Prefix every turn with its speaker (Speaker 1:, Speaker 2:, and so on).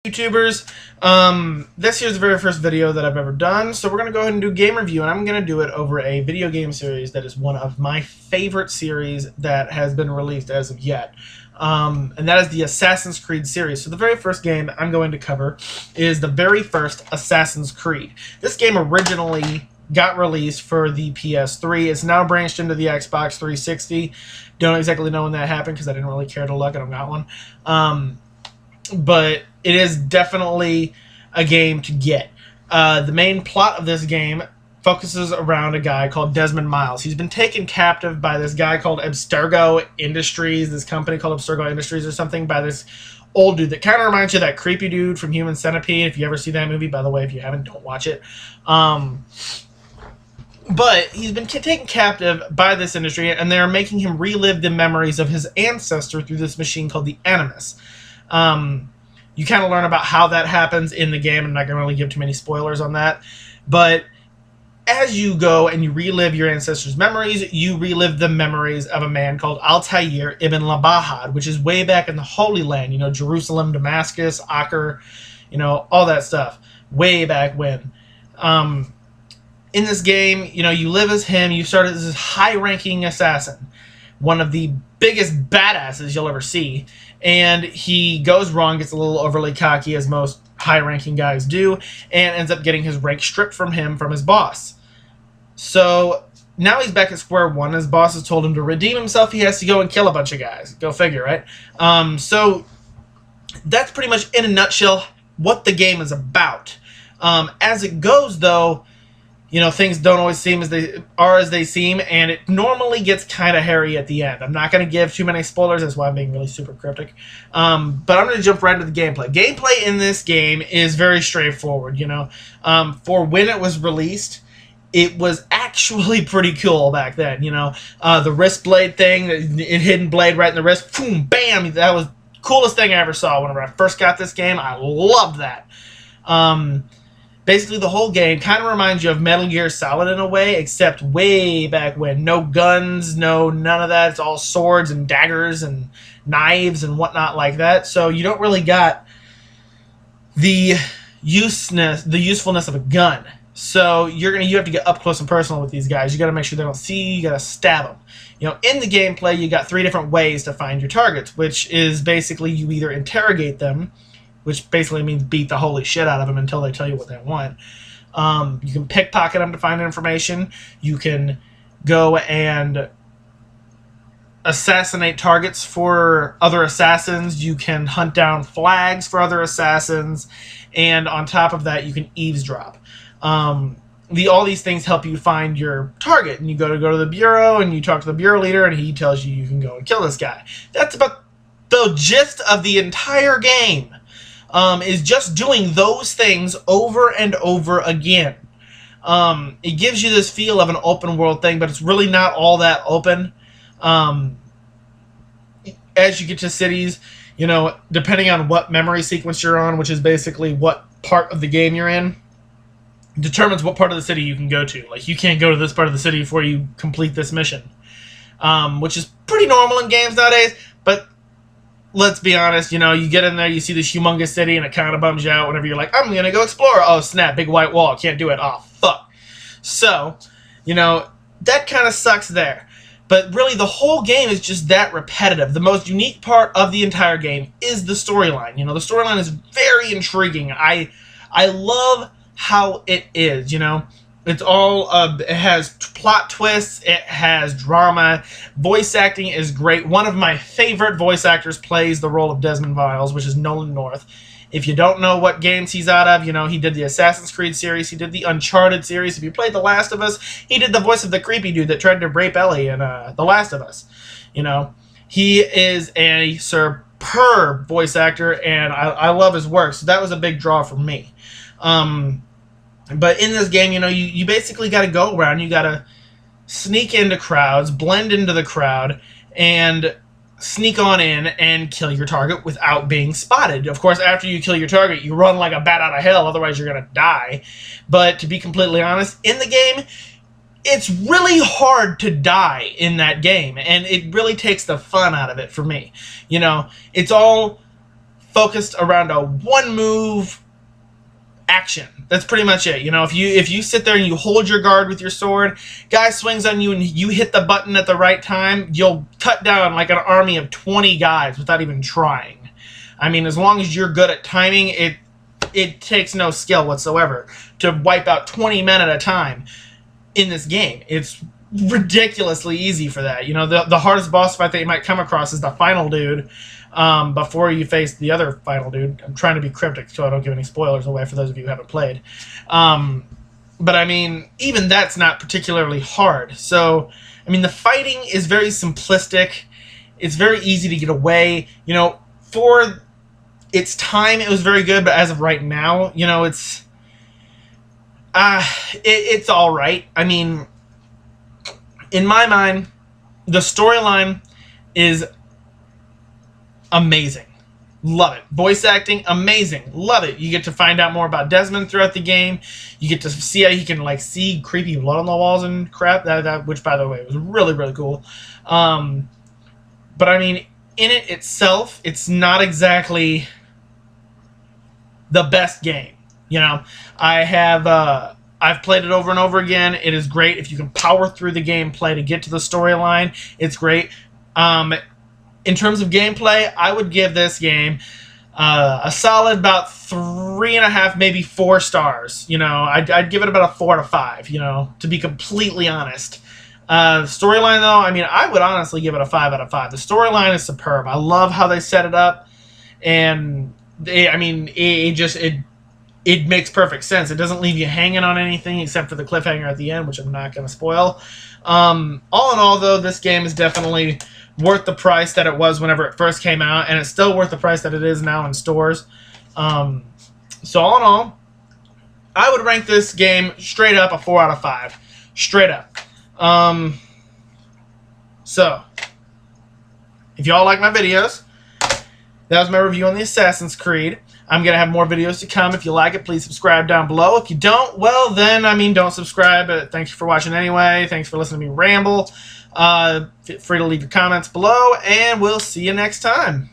Speaker 1: YouTubers, this here's the very first video that I've ever done, so we're going to go ahead and do a game review, and I'm going to do it over a video game series that is one of my favorite series that has been released as of yet, and that is the Assassin's Creed series. So the very first game I'm going to cover is the very first Assassin's Creed. This game originally got released for the PS3. It's now branched into the Xbox 360. Don't exactly know when that happened because I didn't really care to look. I don't got one. But it is definitely a game to get. The main plot of this game focuses around a guy called Desmond Miles. He's been taken captive by this guy called Abstergo Industries, this company called Abstergo Industries or something, by this old dude that kind of reminds you of that creepy dude from Human Centipede. If you ever see that movie, by the way, if you haven't, don't watch it. But he's been taken captive by this industry, and they're making him relive the memories of his ancestor through this machine called the Animus. You kind of learn about how that happens in the game. I'm not going to really give too many spoilers on that. But as you go and you relive your ancestors' memories, you relive the memories of a man called Altair ibn Labahad, which is way back in the Holy Land. You know, Jerusalem, Damascus, Acre, you know, all that stuff. Way back when. In this game, you know, you live as him. You start as this high-ranking assassin. One of the biggest badasses you'll ever see. And he goes wrong, gets a little overly cocky, as most high-ranking guys do, and ends up getting his rank stripped from him from his boss. So now he's back at square one. His boss has told him to redeem himself. He has to go and kill a bunch of guys. Go figure, right? So that's pretty much, in a nutshell, what the game is about. As it goes, though, you know, things don't always seem as they seem, and it normally gets kind of hairy at the end. I'm not going to give too many spoilers, that's why I'm being really super cryptic. But I'm going to jump right into the gameplay. Gameplay in this game is very straightforward, you know. For when it was released, it was actually pretty cool back then, you know. The wrist blade thing, the hidden blade right in the wrist, boom, bam, that was the coolest thing I ever saw whenever I first got this game. I loved that. Basically, the whole game kind of reminds you of Metal Gear Solid in a way, except way back when. No guns, none of that. It's all swords and daggers and knives and whatnot like that. So you don't really got the usefulness of a gun. So you have to get up close and personal with these guys. You got to make sure they don't see you. You got to stab them. You know, in the gameplay, you got 3 different ways to find your targets, which is basically you either interrogate them, which basically means beat the holy shit out of them until they tell you what they want. You can pickpocket them to find information. You can go and assassinate targets for other assassins. You can hunt down flags for other assassins. And on top of that, you can eavesdrop. All these things help you find your target. And you go to the bureau, and you talk to the bureau leader, and he tells you can go and kill this guy. That's about the gist of the entire game. Is just doing those things over and over again. It gives you this feel of an open world thing, but it's really not all that open. As you get to cities, you know, depending on what memory sequence you're on, which is basically what part of the game you're in, determines what part of the city you can go to. Like, you can't go to this part of the city before you complete this mission, which is pretty normal in games nowadays, but let's be honest, you know, you get in there, you see this humongous city, and it kind of bums you out whenever you're like, I'm going to go explore. Oh, snap, big white wall, can't do it. Oh, fuck. So, you know, that kind of sucks there. But really, the whole game is just that repetitive. The most unique part of the entire game is the storyline. You know, the storyline is very intriguing. I love how it is, you know. It's all, it has plot twists, it has drama, voice acting is great. One of my favorite voice actors plays the role of Desmond Miles, which is Nolan North. If you don't know what games he's out of, you know, he did the Assassin's Creed series, he did the Uncharted series. If you played The Last of Us, he did the voice of the creepy dude that tried to rape Ellie in The Last of Us. You know, he is a superb voice actor, and I love his work, so that was a big draw for me. But in this game, you know, you basically got to go around. You got to sneak into crowds, blend into the crowd, and sneak on in and kill your target without being spotted. Of course, after you kill your target, you run like a bat out of hell, otherwise you're going to die. But to be completely honest, in the game, it's really hard to die in that game, and it really takes the fun out of it for me. You know, it's all focused around a one move action. That's pretty much it. You know, if you sit there and you hold your guard with your sword, guy swings on you and you hit the button at the right time, you'll cut down like an army of 20 guys without even trying. I mean, as long as you're good at timing, it takes no skill whatsoever to wipe out 20 men at a time in this game. It's ridiculously easy for that. You know, the hardest boss fight that you might come across is the final dude, before you face the other final dude. I'm trying to be cryptic so I don't give any spoilers away for those of you who haven't played. But I mean, even that's not particularly hard. So, I mean, the fighting is very simplistic. It's very easy to get away. You know, for its time, it was very good, but as of right now, you know, it's all right. I mean, in my mind, the storyline is amazing. Love it. Voice acting, amazing. Love it. You get to find out more about Desmond throughout the game. You get to see how he can, like, see creepy blood on the walls and crap. That which, by the way, was really, really cool. But, I mean, in it itself, it's not exactly the best game. You know, I've played it over and over again. It is great. If you can power through the gameplay to get to the storyline, it's great. In terms of gameplay, I would give this game a solid about 3.5, maybe 4 stars. You know, I'd give it about a 4 out of 5, you know, to be completely honest. Storyline, though, I mean, I would honestly give it a 5 out of 5. The storyline is superb. I love how they set it up, and it makes perfect sense. It doesn't leave you hanging on anything except for the cliffhanger at the end, which I'm not going to spoil. All in all, though, this game is definitely worth the price that it was whenever it first came out, and it's still worth the price that it is now in stores. So all in all, I would rank this game straight up a 4 out of 5. Straight up. So, if y'all like my videos, that was my review on the Assassin's Creed. I'm going to have more videos to come. If you like it, please subscribe down below. If you don't, well, then, I mean, don't subscribe. But thanks for watching anyway. Thanks for listening to me ramble. Feel free to leave your comments below, and we'll see you next time.